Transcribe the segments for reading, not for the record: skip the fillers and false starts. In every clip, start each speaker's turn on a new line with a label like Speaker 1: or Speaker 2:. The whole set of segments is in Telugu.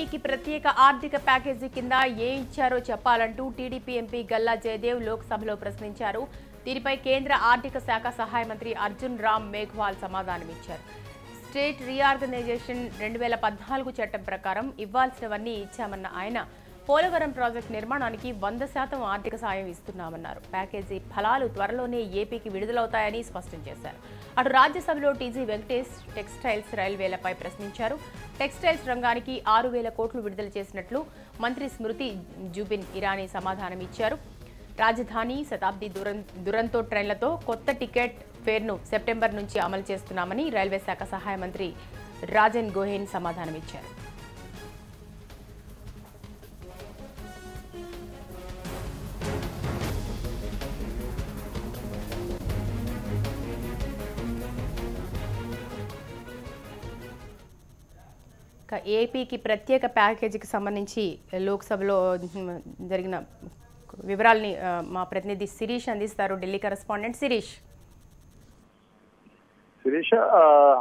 Speaker 1: ఏపీకి ప్రత్యేక ఆర్థిక ప్యాకేజీ కింద ఏ ఇచ్చారో చెప్పాలంటూ టీడీపీ ఎంపీ గల్లా జయదేవ్ లోక్సభలో ప్రశ్నించారు. దీనిపై కేంద్ర ఆర్థిక శాఖ సహాయ మంత్రి అర్జున్ రామ్ మేఘ్వాల్ సమాధానమిచ్చారు. స్టేట్ రీఆర్గనైజేషన్ 2014 చట్టం ప్రకారం ఇవ్వాల్సినవన్నీ ఇచ్చామన్న ఆయన పోలవరం ప్రాజెక్టు నిర్మాణానికి 100% ఆర్థిక సాయం ఇస్తున్నామన్నారు. ప్యాకేజీ ఫలాలు త్వరలోనే ఏపీకి విడుదలవుతాయని స్పష్టం చేశారు. అటు రాజ్యసభలో టీజీ వెంకటేష్ టెక్స్టైల్స్ రైల్వేలపై ప్రశ్నించారు. టెక్స్టైల్స్ రంగానికి 6,000 కోట్లు విడుదల చేసినట్లు మంత్రి స్మృతి జుబిన్ ఇరానీ సమాధానం ఇచ్చారు. రాజధాని శతాబ్ది దురంతో ట్రైన్లతో కొత్త టికెట్ ఫేర్ను సెప్టెంబర్ నుంచి అమలు చేస్తున్నామని రైల్వే శాఖ సహాయ మంత్రి రాజన్ గోహెన్ సమాధానమిచ్చారు. ఏపీకి ప్రత్యేక ప్యాకేజీకి సంబంధించి లోక్సభలో జరిగిన వివరాలని మా ప్రతినిధి శిరీష్ అందిస్తారు. ఢిల్లీ కరెస్పాండెంట్ శిరీష్.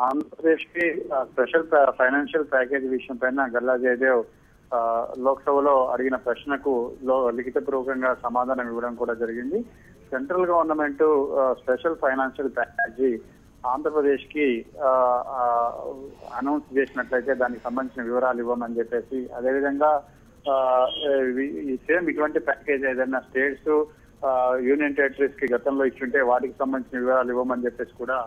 Speaker 2: ఆంధ్రప్రదేశ్ కి స్పెషల్ ఫైనాన్షియల్ ప్యాకేజ్ విషయం పైన గల్లా జయదేవ్ లోక్సభలో అడిగిన ప్రశ్నకు లిఖితపూర్వకంగా సమాధానం ఇవ్వడం కూడా జరిగింది. Central government special financial package Andhra Pradesh కి అనౌన్స్ చేసినట్లయితే దానికి సంబంధించిన వివరాలు ఇవ్వమని చెప్పేసి, అదేవిధంగా సేమ్ ఇటువంటి ప్యాకేజ్ ఏదైనా స్టేట్స్ యూనియన్ టెరిటరీస్ కి గతంలో ఇచ్చుంటే వాటికి సంబంధించిన వివరాలు ఇవ్వమని చెప్పేసి కూడా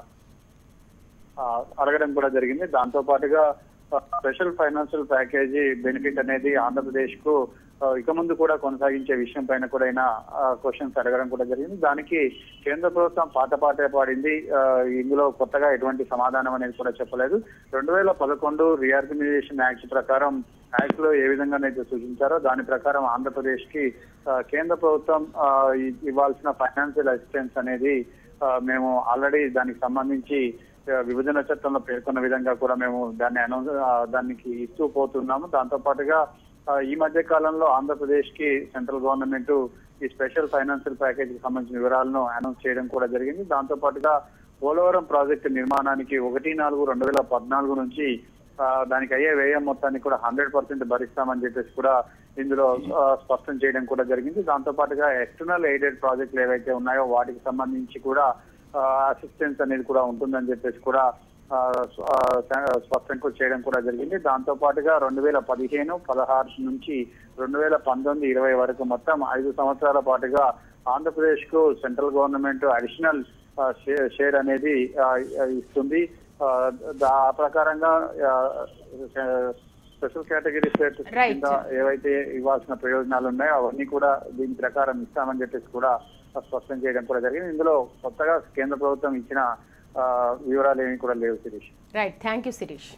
Speaker 2: అడగడం కూడా జరిగింది. దాంతో పాటుగా స్పెషల్ ఫైనాన్షియల్ ప్యాకేజీ బెనిఫిట్ అనేది ఆంధ్రప్రదేశ్ కు ఇక ముందు కూడా కొనసాగించే విషయం పైన కూడా అయినా క్వశ్చన్స్ అడగడం కూడా జరిగింది. దానికి కేంద్ర ప్రభుత్వం పాటే పాడింది. ఇందులో కొత్తగా ఎటువంటి సమాధానం అనేది కూడా చెప్పలేదు. 2011 రీఆర్గనైజేషన్ యాక్ట్ ప్రకారం యాక్ట్ లో ఏ విధంగానైతే సూచించారో దాని ప్రకారం ఆంధ్రప్రదేశ్ కి కేంద్ర ప్రభుత్వం ఇవ్వాల్సిన ఫైనాన్షియల్ అసిస్టెన్స్ అనేది మేము ఆల్రెడీ దానికి సంబంధించి విభజన చట్టంలో పేర్కొన్న విధంగా కూడా మేము దానికి ఇస్తూ పోతున్నాము. దాంతో పాటుగా ఈ మధ్య కాలంలో ఆంధ్రప్రదేశ్ కి సెంట్రల్ గవర్నమెంట్ ఈ స్పెషల్ ఫైనాన్షియల్ ప్యాకేజ్ కి సంబంధించిన వివరాలను అనౌన్స్ చేయడం కూడా జరిగింది. దాంతో పాటుగా పోలవరం ప్రాజెక్టు నిర్మాణానికి 1/4/2014 నుంచి దానికి అయ్యే వ్యయం మొత్తాన్ని కూడా 100% భరిస్తామని చెప్పేసి కూడా ఇందులో స్పష్టం చేయడం కూడా జరిగింది. దాంతో పాటుగా ఎక్స్టర్నల్ ఎయిడెడ్ ప్రాజెక్టులు ఏవైతే ఉన్నాయో వాటికి సంబంధించి కూడా అసిస్టెన్స్ అనేది కూడా ఉంటుందని చెప్పేసి కూడా స్పష్టం చేయడం కూడా జరిగింది. దాంతో పాటుగా 2015, 16 నుంచి 2019-20 వరకు మొత్తం 5 సంవత్సరాల పాటుగా ఆంధ్రప్రదేశ్ కు సెంట్రల్ గవర్నమెంట్ అడిషనల్ షేర్ అనేది ఇస్తుంది. ఆ ప్రకారంగా స్పెషల్ కేటగిరీ స్టేటస్ కింద ఏవైతే ఇవ్వాల్సిన ప్రయోజనాలు ఉన్నాయో అవన్నీ కూడా దీని ప్రకారం ఇస్తామని చెప్పేసి కూడా స్పష్టం చేయడం కూడా జరిగింది. ఇందులో కొత్తగా కేంద్ర ప్రభుత్వం ఇచ్చిన వివరాలు ఏమీ కూడా లేవు Shirish.
Speaker 1: Right, thank you Sirish.